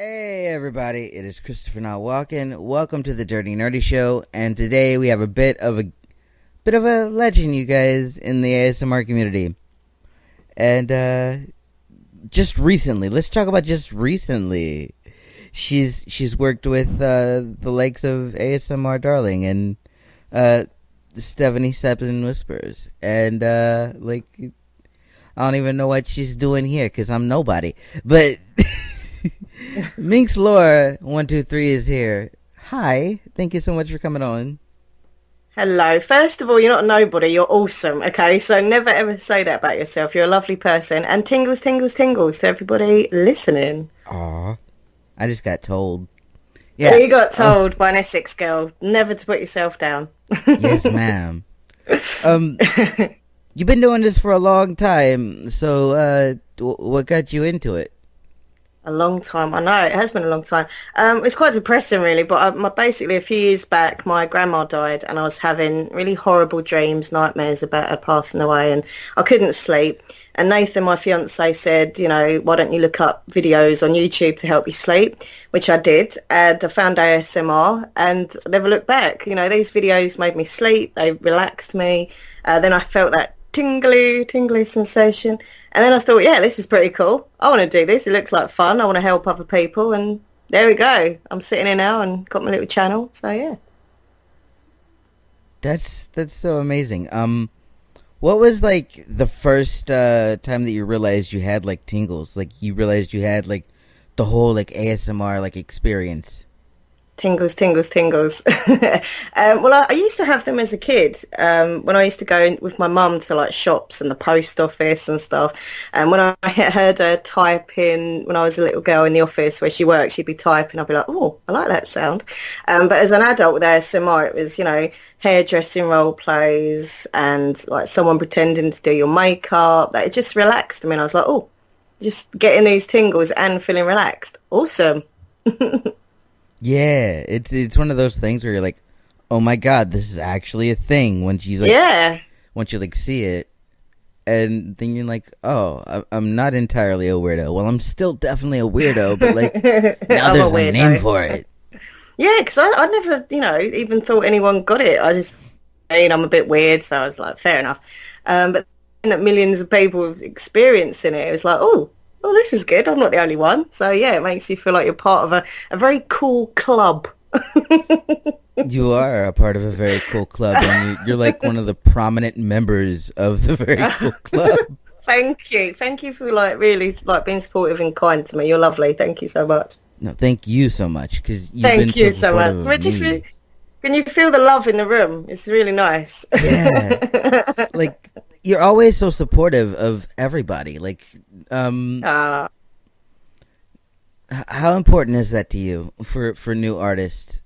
Hey everybody, it is ChristopherNotWalken. Welcome to the Dirty Nerdy Show, and today we have a bit of a legend, you guys, in the ASMR community. And just recently, let's talk about just recently. She's worked with the likes of ASMR Darling and Stephanie Seven Whispers, and I don't even know what she's doing here because I'm nobody, but. MinxLaura123 is here. Hi, thank you so much for coming on. Hello. First of all, you're not a nobody, you're awesome, okay? So never ever say that about yourself. You're a lovely person. And tingles, tingles, tingles to everybody listening. Aw, I just got told. Yeah, you got told by an Essex girl never to put yourself down. Yes, ma'am. You've been doing this for a long time, so what got you into it? A long time. I know, it has been a long time. It's quite depressing, really, but basically a few years back, my grandma died, and I was having really horrible dreams, nightmares about her passing away, and I couldn't sleep. And Nathan, my fiance, said, why don't you look up videos on YouTube to help you sleep, which I did, and I found ASMR, and I never looked back. These videos made me sleep, they relaxed me, then I felt that tingly sensation. And then I thought, yeah, this is pretty cool. I want to do this. It looks like fun. I want to help other people. And there we go. I'm sitting here now and got my little channel. So, yeah. That's so amazing. What was, the first time that you realized you had, tingles? You realized you had, the whole, ASMR, experience? Tingles. Well, I used to have them as a kid when I used to go with my mum to shops and the post office and stuff. And when I heard her typing when I was a little girl in the office where she worked, she'd be typing. I'd be like, oh, I like that sound. But as an adult with ASMR, it was, hairdressing role plays and someone pretending to do your makeup. It just relaxed me. And I was like, oh, just getting these tingles and feeling relaxed. Awesome. Yeah, it's one of those things where you're like, oh my god, this is actually a thing once you once you see it, and then you're like, oh, I'm not entirely a weirdo. Well, I'm still definitely a weirdo, but now there's a name for it. Yeah, because I never, even thought anyone got it. I just, I'm a bit weird, so I was like, fair enough. But that millions of people experiencing it, it was like, oh, this is good. I'm not the only one. So, yeah, it makes you feel like you're part of a very cool club. You are a part of a very cool club, and you're like one of the prominent members of the very cool club. Thank you. Thank you for, really, being supportive and kind to me. You're lovely. Thank you so much. No, thank you so much, because you've Thank been you so much. Can you feel the love in the room? It's really nice. Yeah. You're always so supportive of everybody. How important is that to you for new artists?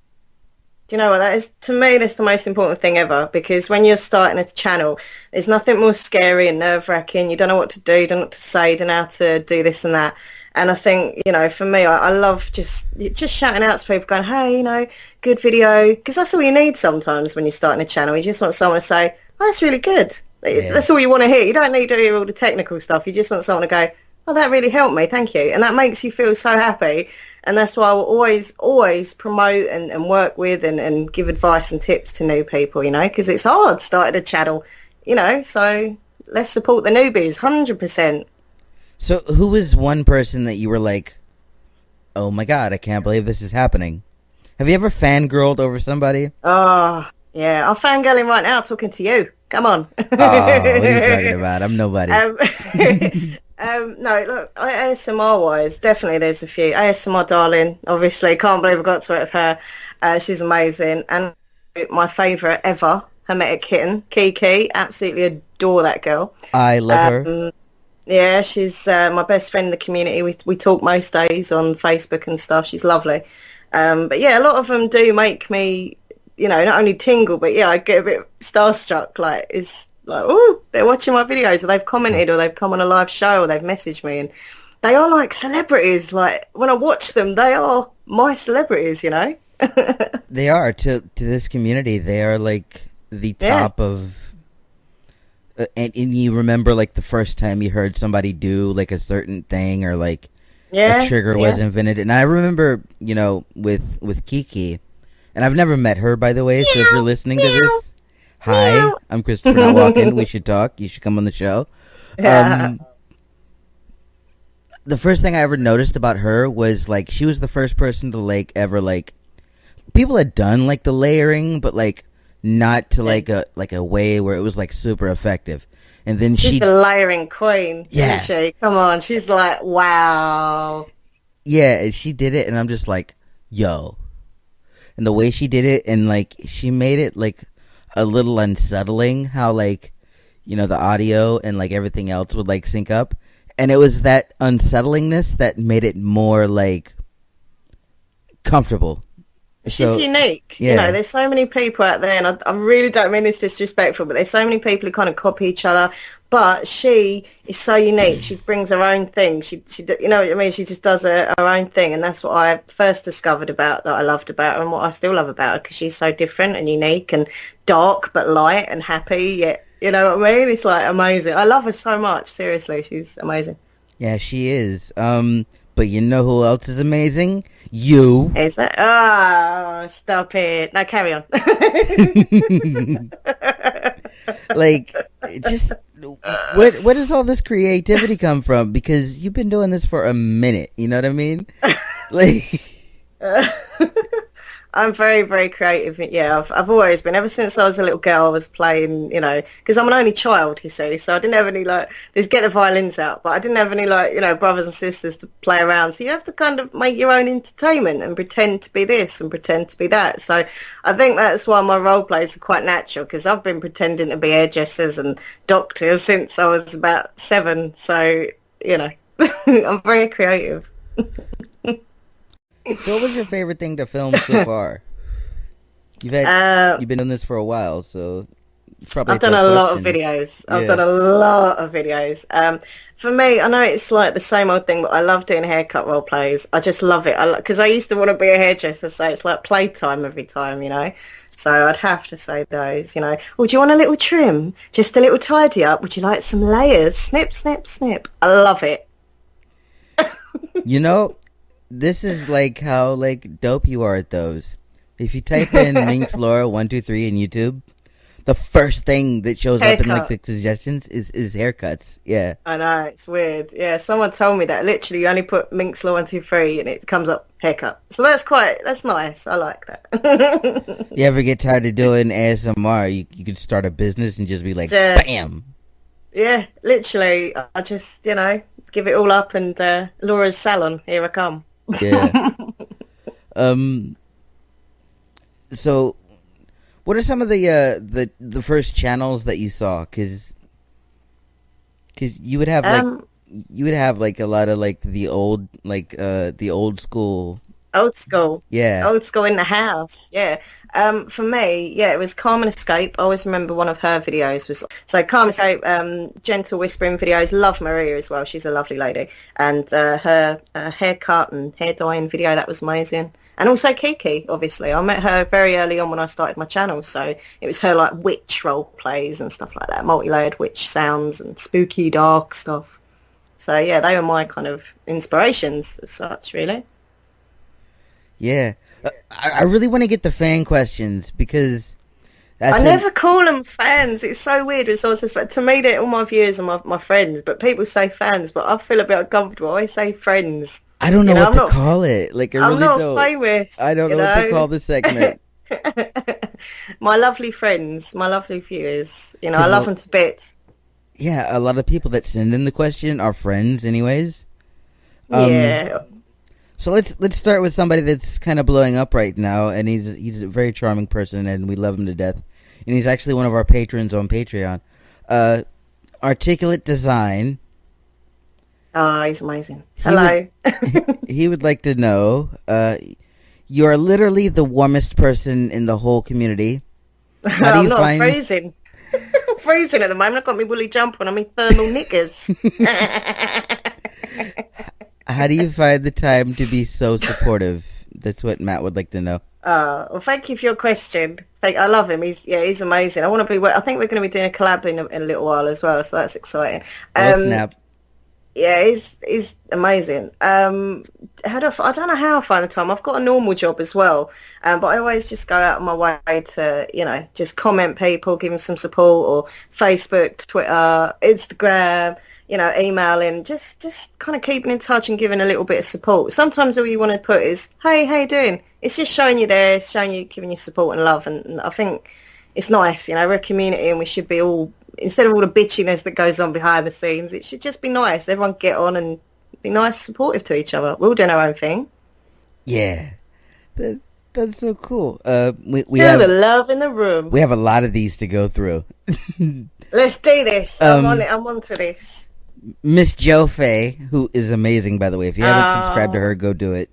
Do you know what that is? To me, that's the most important thing ever, because when you're starting a channel, there's nothing more scary and nerve-wracking. You don't know what to do, you don't know what to say, you don't know how to do this and that. And I think, for me, I love just shouting out to people going, hey, good video. Because that's all you need sometimes when you're starting a channel. You just want someone to say, oh, that's really good. Yeah. That's all you want to hear. You don't need to hear all the technical stuff. You just want someone to go, oh, that really helped me. Thank you. And that makes you feel so happy. And that's why I will always promote and work with and give advice and tips to new people, because it's hard starting a channel, so let's support the newbies, 100%. So who was one person that you were like, oh my god, I can't believe this is happening? Have you ever fangirled over somebody? Oh, yeah. I'm fangirling right now talking to you. Come on. Oh, what are you talking about? I'm nobody. No, look, ASMR-wise, definitely there's a few. ASMR Darling, obviously. Can't believe I got to it with her. She's amazing. And my favourite ever, Hermetic Kitten, Kiki. Absolutely adore that girl. I love her. Yeah, she's my best friend in the community. We talk most days on Facebook and stuff. She's lovely. But yeah, a lot of them do make me, not only tingle, but yeah, I get a bit starstruck. Oh, they're watching my videos, or they've commented, or they've come on a live show, or they've messaged me, and they are like celebrities. When I watch them, they are my celebrities, They are to this community. They are the top of. And you remember the first time you heard somebody do a certain thing, or Yeah, a trigger was invented. And I remember, with Kiki, and I've never met her, by the way, so if you're listening to this, hi, I'm ChristopherNotWalken. We should talk. You should come on the show. Yeah. The first thing I ever noticed about her was, like, she was the first person to, like, ever, like, people had done, like, the layering, but, like, not to, like a way where it was, like, super effective. And then she's the layering queen, isn't she? Come on, she's like, wow. Yeah, and she did it, and I'm just like, yo. And the way she did it, and, like, she made it, like, a little unsettling how, like, the audio and, like, everything else would, like, sync up. And it was that unsettlingness that made it more, like, comfortable. She's unique. Yeah. There's so many people out there, and I really don't mean this disrespectful, but there's so many people who kind of copy each other. But she is so unique. She brings her own thing. She you know what I mean? She just does her own thing, and that's what I first discovered that I loved about her, and what I still love about her, because she's so different and unique and dark but light and happy. Yet, you know what I mean? It's like amazing. I love her so much. Seriously, she's amazing. Yeah, she is. But you know who else is amazing? You. Is that? Oh, stop it. Now carry on. Like, just, where does all this creativity come from? Because you've been doing this for a minute, you know what I mean? Like... I'm very, very creative. Yeah, I've always been. Ever since I was a little girl, I was playing, because I'm an only child, you see, so I didn't have any, there's get the violins out, but I didn't have any, brothers and sisters to play around. So you have to kind of make your own entertainment and pretend to be this and pretend to be that. So I think that's why my role plays are quite natural, because I've been pretending to be hairdressers and doctors since I was about 7. So, I'm very creative. So what was your favorite thing to film so far? You've been doing this for a while, so probably I've done a lot of videos. I've done a lot of videos. For me, I know it's like the same old thing, but I love doing haircut role plays. I just love it. Because I used to want to be a hairdresser, so it's like playtime every time, So I'd have to say those, Oh, do you want a little trim? Just a little tidy up? Would you like some layers? Snip, snip, snip. I love it. This is like how dope you are at those. If you type in MinxLaura123 in YouTube, the first thing that shows up in the suggestions is haircuts. Yeah. I know, it's weird. Yeah, someone told me that. Literally, you only put MinxLaura123 and it comes up haircut. So that's nice. I like that. You ever get tired of doing ASMR? You could start a business and just be like, bam. Yeah, literally. I just, give it all up and Laura's salon, here I come. Yeah. So, what are some of the first channels that you saw? Because you would have a lot of the old the old school. Old school. Yeah. Old school in the house. Yeah. For me, it was Carmen Escape. I always remember one of her videos was Carmen Escape, gentle whispering videos. Love Maria as well. She's a lovely lady. And her haircut and hair dyeing video, that was amazing. And also Kiki, obviously. I met her very early on when I started my channel. So it was her witch role plays and stuff like that. Multi-layered witch sounds and spooky, dark stuff. So yeah, they were my kind of inspirations as such, really. Yeah. I really want to get the fan questions because I never call them fans. It's so weird. It's always to me, they're all my viewers and my friends, but people say fans, but I feel a bit uncomfortable. I say friends. I don't know what to call it. I really I'm not famous. I don't know what to call this segment. My lovely friends, my lovely viewers. I love them to bits. Yeah, a lot of people that send in the question are friends anyways. Yeah. So let's start with somebody that's kind of blowing up right now, and he's a very charming person, and we love him to death. And he's actually one of our patrons on Patreon. Articulate Design. Oh, he's amazing. Hello. He would like to know, you are literally the warmest person in the whole community. I'm not freezing. I'm freezing at the moment. I've got my woolly jumper on and my thermal knickers. How do you find the time to be so supportive? That's what Matt would like to know. Well, thank you for your question. I love him. He's amazing. I think we're going to be doing a collab in a little while as well, so that's exciting. Snap. Yeah, he's amazing. I don't know how I find the time. I've got a normal job as well, but I always just go out of my way to, just comment people, give them some support, or Facebook, Twitter, Instagram, emailing, just kind of keeping in touch and giving a little bit of support. Sometimes all you want to put is, hey, how you doing? It's just showing you there, showing you, giving you support and love, and I think it's nice. We're a community, and we should be all, instead of all the bitchiness that goes on behind the scenes, it should just be nice. Everyone get on and be nice, supportive to each other. We're all doing our own thing. Yeah, that's so cool. We Feel have the love in the room. We have a lot of these to go through. Let's do this. I'm on it. I'm onto this. Miss Jo Faye, who is amazing, by the way. If you haven't subscribed to her, go do it.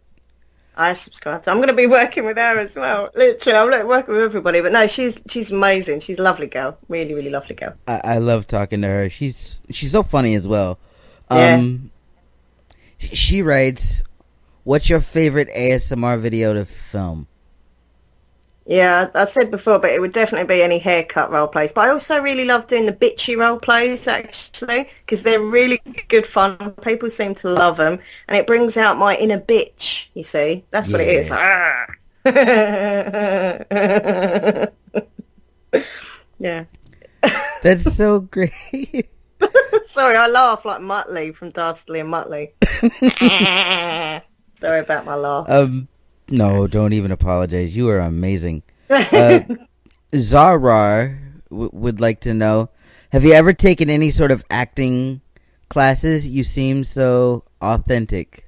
I subscribe to. I'm going to be working with her as well. Literally, I'm like working with everybody. But no, she's amazing. She's a lovely girl. Really, really lovely girl. I love talking to her. She's so funny as well. Yeah. She writes, "What's your favorite ASMR video to film?" Yeah, I said before, but it would definitely be any haircut role plays. But I also really love doing the bitchy role plays, actually, because they're really good fun. People seem to love them, and it brings out my inner bitch, you see. That's what it is. Yeah. That's so great. Sorry, I laugh like Muttley from Dastardly and Muttley. Sorry about my laugh. No, don't even apologize. You are amazing. Zarar would like to know, have you ever taken any sort of acting classes? You seem so authentic.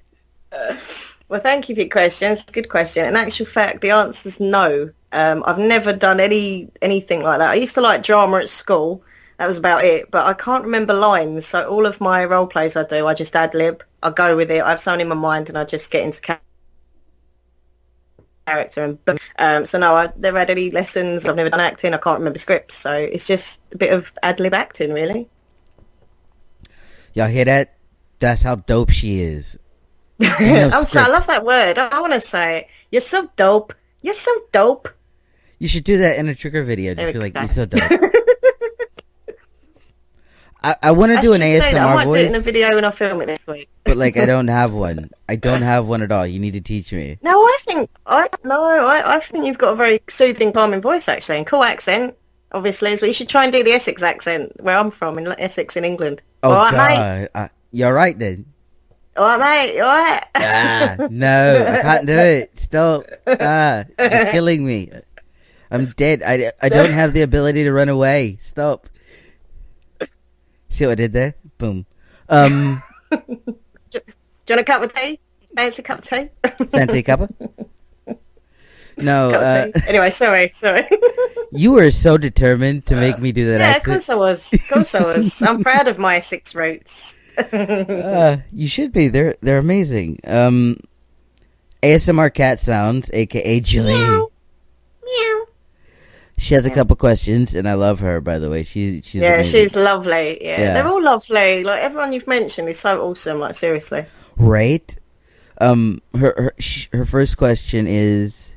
Well, thank you for your question. It's a good question. In actual fact, the answer is no. I've never done anything like that. I used to like drama at school. That was about it. But I can't remember lines. So all of my role plays I do, I just ad-lib. I go with it. I have something in my mind and I just get into character. And so no, I've never had any lessons. I've never done acting. I can't remember scripts. So it's just a bit of ad-lib acting, really. Y'all hear that? That's how dope she is. I love that word. I want to say it. You're so dope. You're so dope. You should do that in a trigger video. Just be like, you're so dope. I want to do an ASMR I might voice. do it in a video when I film it this week. But like, I don't have one. I don't have one at all. You need to teach me. No, I think you've got a very soothing, calming voice, actually, and cool accent. Obviously, so you should try and do the Essex accent, where I'm from, in Essex, in England. Oh, all right, God. Mate? You're right, then. All right, mate. You all right? No, I can't do it. Stop. You're killing me. I'm dead. I don't have the ability to run away. Stop. See what I did there? Boom. Do you want a cup of tea? Fancy cup of tea? Fancy cuppa? No. Anyway, sorry. You were so determined to make me do that accent. Of course I was. I'm proud of my Essex roots. You should be. They're amazing. ASMR cat sounds, aka Jilly. Meow. Meow. She has a couple questions, and I love her, by the way. She's amazing. She's lovely. Yeah, they're all lovely. Like, everyone you've mentioned is so awesome. Like, seriously. Right? Her first question is,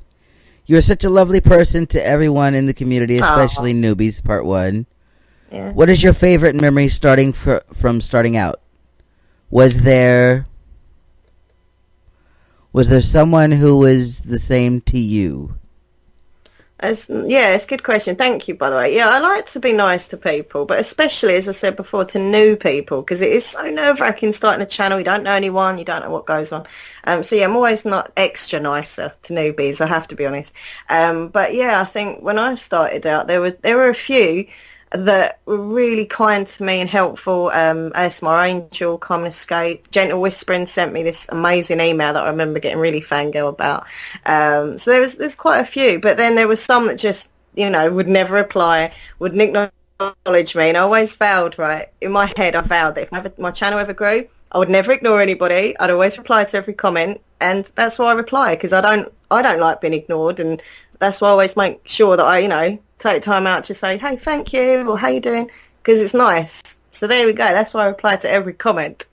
you're such a lovely person to everyone in the community, especially newbies, part 1. Yeah. What is your favorite memory from starting out? Was there someone who was the same to you? It's a good question. Thank you, by the way. Yeah, I like to be nice to people, but especially, as I said before, to new people, because it is so nerve-wracking starting a channel. You don't know anyone, you don't know what goes on. So yeah, I'm always not extra nicer to newbies, I have to be honest. But yeah, I think when I started out, there were a few that were really kind to me and helpful. ASMR Angel, Common Escape, Gentle Whispering sent me this amazing email that I remember getting really fangirl about. So there's quite a few, but then there was some that just, would never reply, wouldn't acknowledge me, and I always vowed, right, in my head, I vowed that if my channel ever grew, I would never ignore anybody. I'd always reply to every comment, and that's why I reply, because I don't like being ignored, and that's why I always make sure that I, take time out to say, hey, thank you, or how you doing, because it's nice. So there we go. That's why I reply to every comment.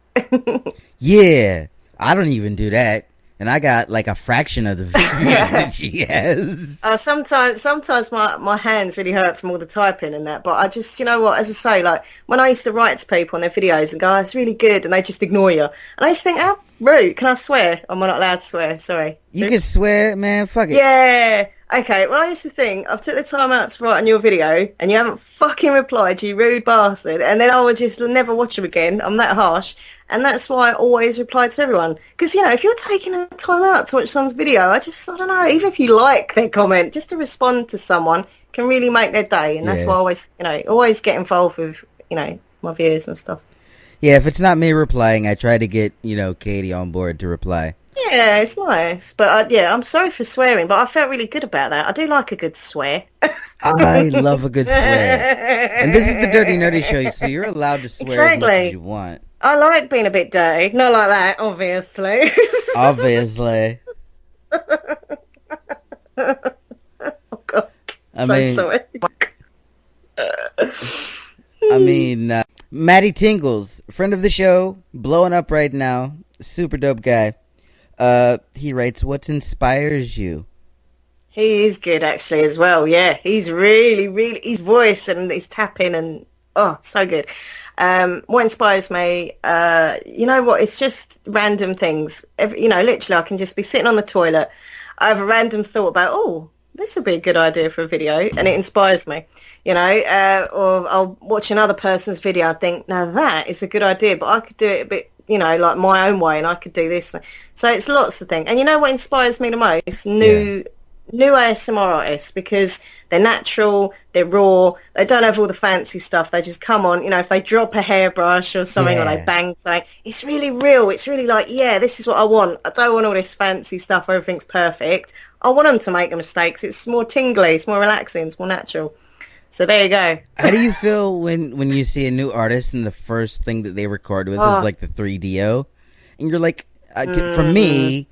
Yeah, I don't even do that. And I got like a fraction of the views that she has. Sometimes my hands really hurt from all the typing and that. But I just, you know what, as I say, like when I used to write to people on their videos and go, it's really good, and they just ignore you. And I just think, how rude. Can I swear? Am I not allowed to swear? Sorry. You can swear, man. Fuck it. Yeah. Okay, well, I used to think, I've took the time out to write on your video, and you haven't fucking replied, you rude bastard, and then I would just never watch them again. I'm that harsh, and that's why I always reply to everyone. Because, you know, if you're taking the time out to watch someone's video, I don't know, even if you like their comment, just to respond to someone can really make their day, and that's why I always get involved with, my viewers and stuff. Yeah, if it's not me replying, I try to get, Katie on board to reply. Yeah, it's nice. But, I'm sorry for swearing, but I felt really good about that. I do like a good swear. I love a good swear. And this is the Dirty Nerdy Show, so you're allowed to swear as much as you want. I like being a bit dirty. Not like that, obviously. Obviously. Oh, God. Sorry. Matty Tingles, friend of the show, blowing up right now. Super dope guy. He writes, what inspires you? He is good, actually, as well. Yeah, he's really, his voice and his tapping and, so good. What inspires me, you know what, it's just random things. Literally, I can just be sitting on the toilet. I have a random thought about, this would be a good idea for a video, and it inspires me, or I'll watch another person's video and think, now that is a good idea, but I could do it a bit, like my own way, and I could do this. So it's lots of things. And you know what inspires me the most? New ASMR artists, because they're natural, they're raw, they don't have all the fancy stuff, they just come on, if they drop a hairbrush or something, or they bang something, it's really real, it's really like, this is what I want. I don't want all this fancy stuff where everything's perfect. I want them to make the mistakes. It's more tingly, it's more relaxing, it's more natural. So there you go. How do you feel when you see a new artist and the first thing that they record with is like the 3DO? And you're like, for me,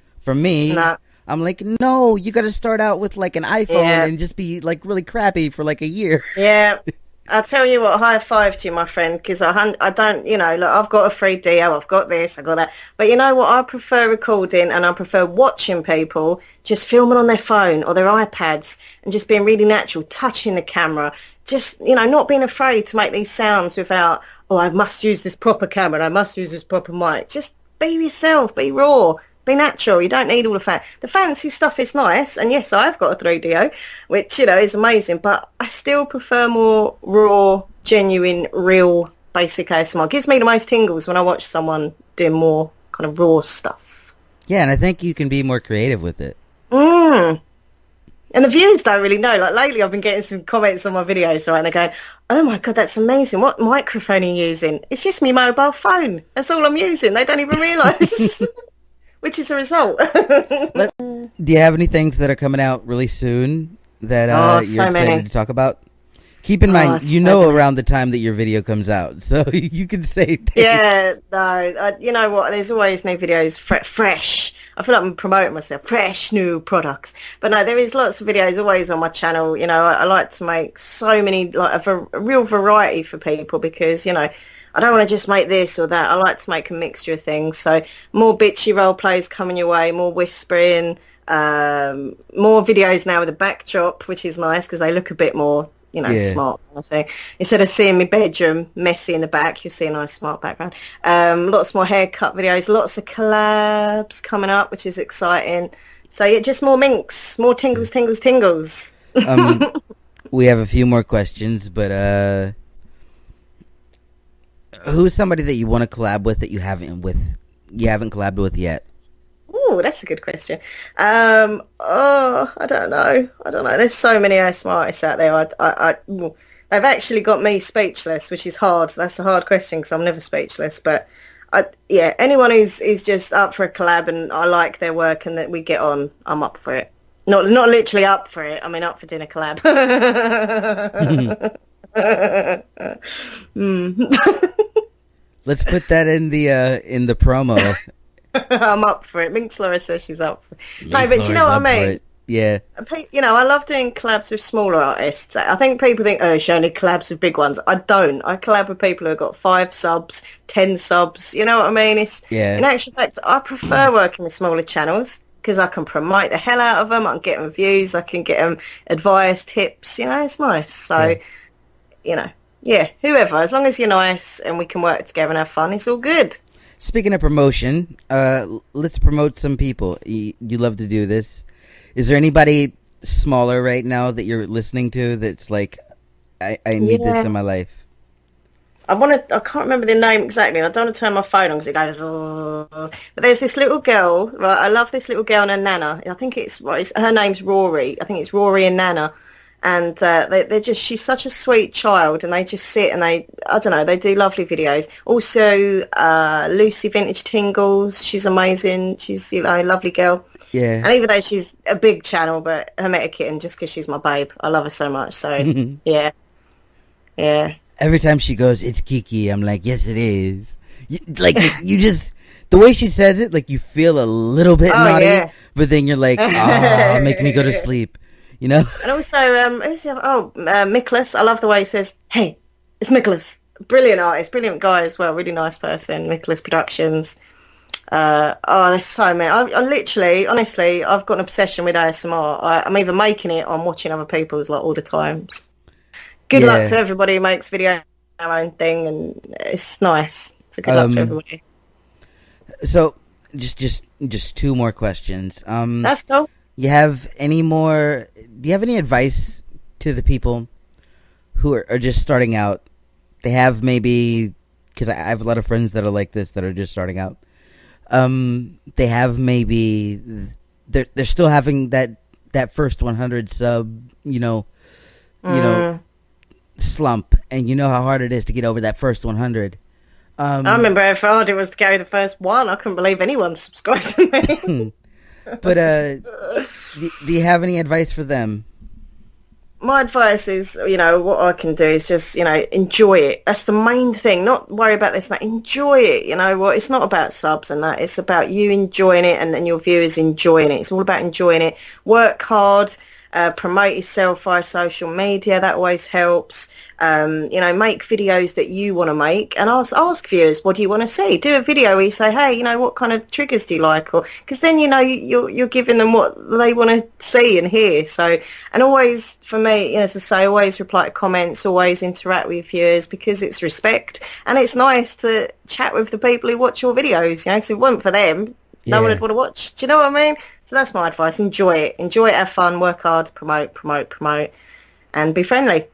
nah. I'm like, no, you got to start out with like an iPhone and just be like really crappy for like a year. Yeah. I'll tell you what, high five to you, my friend, because I don't, look, I've got a 3DO, I've got this, I've got that. But you know what, I prefer recording and I prefer watching people just filming on their phone or their iPads and just being really natural, touching the camera, just, not being afraid to make these sounds without, I must use this proper camera and I must use this proper mic. Just be yourself, be raw. Be natural. You don't need all the fancy stuff is nice, and yes, I've got a 3DO, which is amazing. But I still prefer more raw, genuine, real, basic ASMR. It gives me the most tingles when I watch someone doing more kind of raw stuff. Yeah, and I think you can be more creative with it. And the viewers don't really know. Like lately, I've been getting some comments on my videos, right? And they're going, "Oh my God, that's amazing! What microphone are you using?" It's just my mobile phone. That's all I'm using. They don't even realise. Which is a result. Do you have any things that are coming out really soon that you're excited to talk about? Keep in mind, around the time that your video comes out, so you can say things. Yeah, no, you know what? There's always new videos, fresh. I feel like I'm promoting myself, fresh new products. But no, there is lots of videos always on my channel. I like to make so many, like a real variety for people because, I don't want to just make this or that. I like to make a mixture of things. So more bitchy role plays coming your way, more whispering, more videos now with a backdrop, which is nice because they look a bit more, smart kind of thing. Instead of seeing my bedroom messy in the back, you'll see a nice smart background. Lots more haircut videos, lots of collabs coming up, which is exciting. So yeah, just more minx, more tingles. We have a few more questions, but who's somebody that you want to collab with that you haven't collabed with yet? Ooh, that's a good question. I don't know. There's so many ASMR artists out there. They've actually got me speechless, which is hard. That's a hard question because I'm never speechless. But anyone who's just up for a collab and I like their work and that we get on, I'm up for it. Not literally up for it. I mean, up for dinner collab. Let's put that in the promo. I'm up for it. MinxLaura says she's up for it. No, but you know what I mean? Yeah. You know, I love doing collabs with smaller artists. I think people think, oh, she only collabs with big ones. I don't. I collab with people who've got 5 subs, 10 subs. You know what I mean? In actual fact, I prefer working with smaller channels because I can promote the hell out of them. I can get them views. I can get them advice, tips. You know, it's nice. So, you know, yeah, whoever. As long as you're nice and we can work together and have fun, it's all good. Speaking of promotion, let's promote some people. You love to do this. Is there anybody smaller right now that you're listening to that's like, I need this in my life? I can't remember the name exactly. I don't want to turn my phone on because it goes, but there's this little girl, right? I love this little girl and her nana. I think her name's Rory. I think it's Rory and Nana. And she's such a sweet child, and they just sit and I don't know, they do lovely videos. Also, Lucy Vintage Tingles, she's amazing. She's, you know, a lovely girl. Yeah. And even though she's a big channel, but Hermetic Kitten, just because she's my babe, I love her so much. So, yeah. Every time she goes, it's Kiki, I'm like, yes, it is. You just, the way she says it, like, you feel a little bit naughty, but then you're like, make me go to sleep, you know? And also, who's the other? Nicholas. I love the way he says, hey, it's Nicholas. Brilliant artist, brilliant guy as well, really nice person, Nicholas Productions. There's so many. I literally, honestly, I've got an obsession with ASMR. I'm either making it or I'm watching other people's like all the time. Good luck to everybody who makes video their own thing, and it's nice. So good luck to everybody. So just 2 more questions. That's cool. Do you have any advice to the people who are just starting out? They have maybe, because I have a lot of friends that are like this that are just starting out. They have maybe they're still having that first 100 sub, you know, slump, and you know how hard it is to get over that first 100. I remember how hard it was to carry the first one. I couldn't believe anyone subscribed to me. But do you have any advice for them? My advice is, you know, what I can do is just, you know, enjoy it. That's the main thing. Not worry about this. Like, enjoy it. You know what? It's not about subs and that. It's about you enjoying it and your viewers enjoying it. It's all about enjoying it. Work hard. Promote yourself via social media. That always helps. You know, make videos that you want to make, and ask viewers, what do you want to see? Do a video where you say, hey, you know, what kind of triggers do you like? Or because then, you know, you're giving them what they want to see and hear. So, and always, for me, you know, as I say, always reply to comments, always interact with viewers, because it's respect, and it's nice to chat with the people who watch your videos. You know, because if it weren't for them, no one would want to watch. Do you know what I mean? So that's my advice. Enjoy it, have fun, work hard, promote, and be friendly.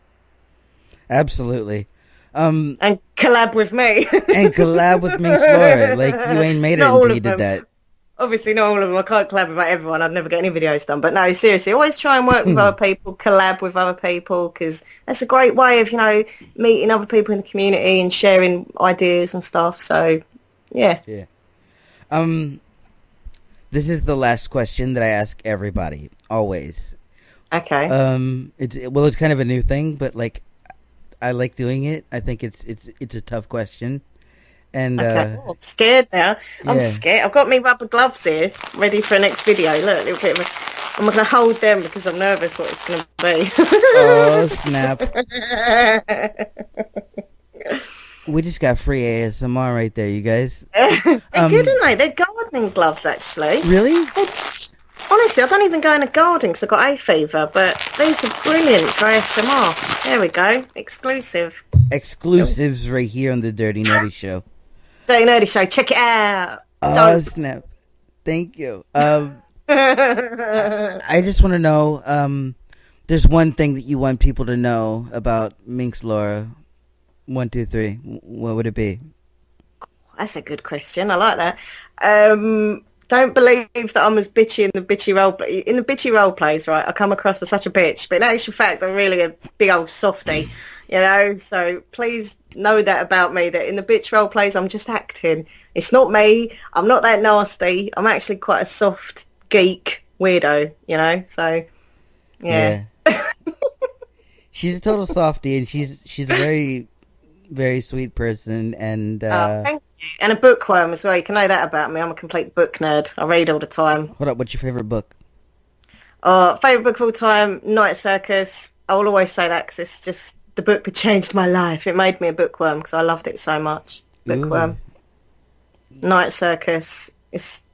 Absolutely. And collab with me. And collab with MinxLaura. Like, you ain't made it until you did that. Obviously, not all of them. I can't collab with everyone. I'd never get any videos done. But no, seriously, always try and work with other people, collab with other people, because that's a great way of, you know, meeting other people in the community and sharing ideas and stuff. So, yeah. Yeah. This is the last question that I ask everybody, always. Okay. It's kind of a new thing, but like, I like doing it. I think it's a tough question, and okay. I'm scared now. I'm scared. I've got me rubber gloves here, ready for the next video. Look, little bit I'm going to hold them because I'm nervous what it's going to be. Oh snap! We just got free ASMR right there, you guys. They're good, aren't they? They're gardening gloves, actually. Really? Honestly, I don't even go in a garden because I've got hay fever, but these are brilliant for ASMR. There we go. Exclusive. Exclusives right here on the Dirty Nerdy Show. Dirty Nerdy Show. Check it out. Oh, snap. Thank you. I just want to know, there's one thing that you want people to know about MinxLaura123. What would it be? That's a good question. I like that. Don't believe that I'm as bitchy in the bitchy role plays, right? I come across as such a bitch, but in actual fact, I'm really a big old softie, you know. So please know that about me. That in the bitch role plays, I'm just acting. It's not me. I'm not that nasty. I'm actually quite a soft geek weirdo, you know. So yeah. She's a total softie, and she's a very, very sweet person, and thank you. And a bookworm as well. You can know that about me. I'm a complete book nerd. I read all the time. Hold up, what's your favorite book? Favourite book of all time, Night Circus. I will always say that because it's just the book that changed my life. It made me a bookworm because I loved it so much. Bookworm. Ooh. Night Circus.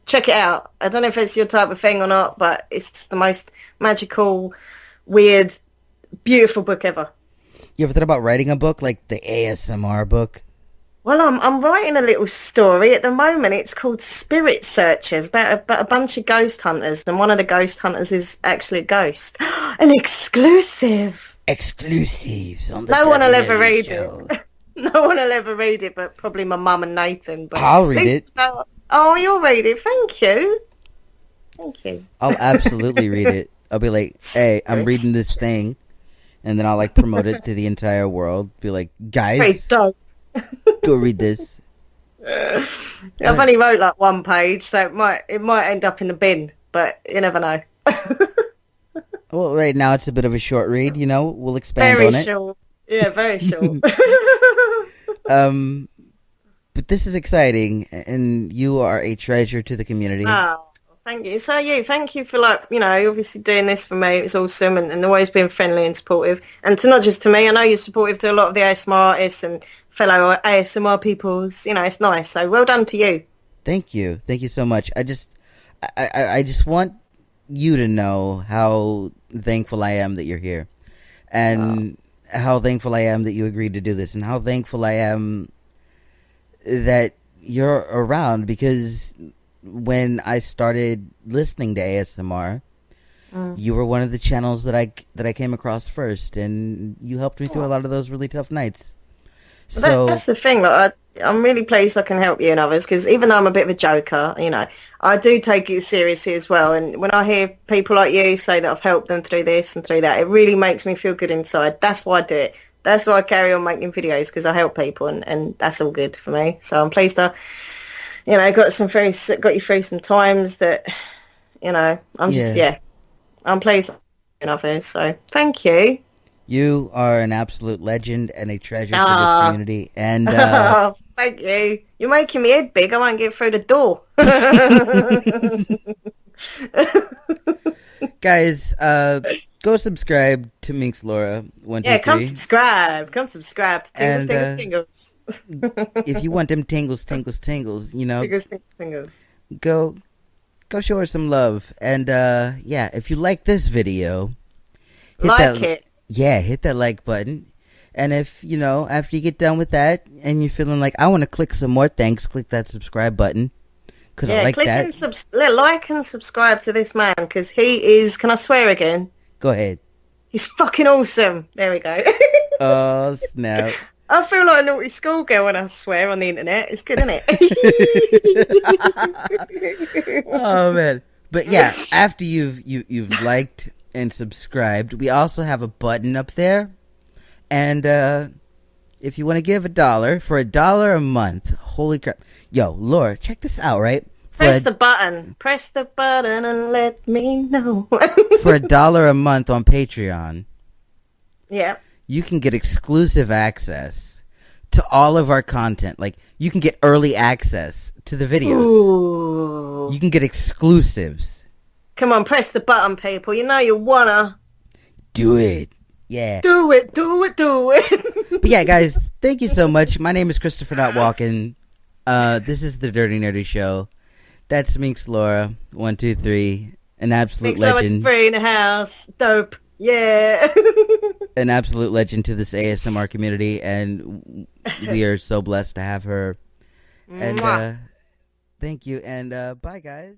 Check it out. I don't know if it's your type of thing or not, but it's just the most magical, weird, beautiful book ever. You ever thought about writing a book, like the ASMR book? Well, I'm writing a little story at the moment. It's called Spirit Searchers, about a bunch of ghost hunters, and one of the ghost hunters is actually a ghost. An exclusive. Exclusives on the No one will ever Dirty read Show. it. No one will ever read it, but probably my mum and Nathan. But I'll read it. Oh, you'll read it. Thank you. Thank you. I'll absolutely read it. I'll be like, hey, I'm reading this thing. And then I'll like promote it to the entire world. Be like, guys, go read this. I've only wrote like one page, so it might end up in the bin, but you never know. Well, right now it's a bit of a short read, you know. We'll expand very on it. Short. Yeah, very short. But this is exciting, and you are a treasure to the community. Oh, thank you. So thank you for obviously doing this for me. It's awesome, and always being friendly and supportive. And to not just to me, I know you're supportive to a lot of the ASMR artists and fellow ASMR peoples. It's nice. So well done to you. Thank you so much. I just want you to know how thankful I am that you're here, and how thankful I am that you agreed to do this, and how thankful I am that you're around, because when I started listening to ASMR, you were one of the channels that I came across first, and you helped me through a lot of those really tough nights. So that's the thing. I'm really pleased I can help you and others, because even though I'm a bit of a joker, I do take it seriously as well. And when I hear people like you say that I've helped them through this and through that, it really makes me feel good inside. That's why I do it. That's why I carry on making videos, because I help people, and that's all good for me. So I'm pleased I, got you through some times that, I'm pleased and others. So thank you. You are an absolute legend and a treasure to this community. And thank you. You're making me head big. I won't get through the door. Guys, go subscribe to MinxLaura123. Yeah, come subscribe. Come subscribe to Tingles. If you want them tingles, tingles, Tingles. Go show her some love. And if you like this video, hit that like button. And if, after you get done with that and you're feeling like, I want to click some more things, click that subscribe button. Because I like that. Like and subscribe to this man, because he is, can I swear again? Go ahead. He's fucking awesome. There we go. Oh, snap. I feel like a naughty schoolgirl when I swear on the internet. It's good, isn't it? Oh, man. But yeah, after you've liked and subscribed, we also have a button up there. And if you want to give $1, for $1 a month, holy crap. Yo, Laura, check this out, right? Press the button and let me know. For $1 a month on Patreon, yeah, you can get exclusive access to all of our content. Like, you can get early access to the videos. Ooh. You can get exclusives. Come on, press the button, people. You know you wanna. Do it. Yeah. Do it. But yeah, guys, thank you so much. My name is ChristopherNotWalken. This is the Dirty Nerdy Show. That's MinxLaura123, an absolute legend. Free in the house. Dope. Yeah. An absolute legend to this ASMR community, and we are so blessed to have her. And thank you, and bye, guys.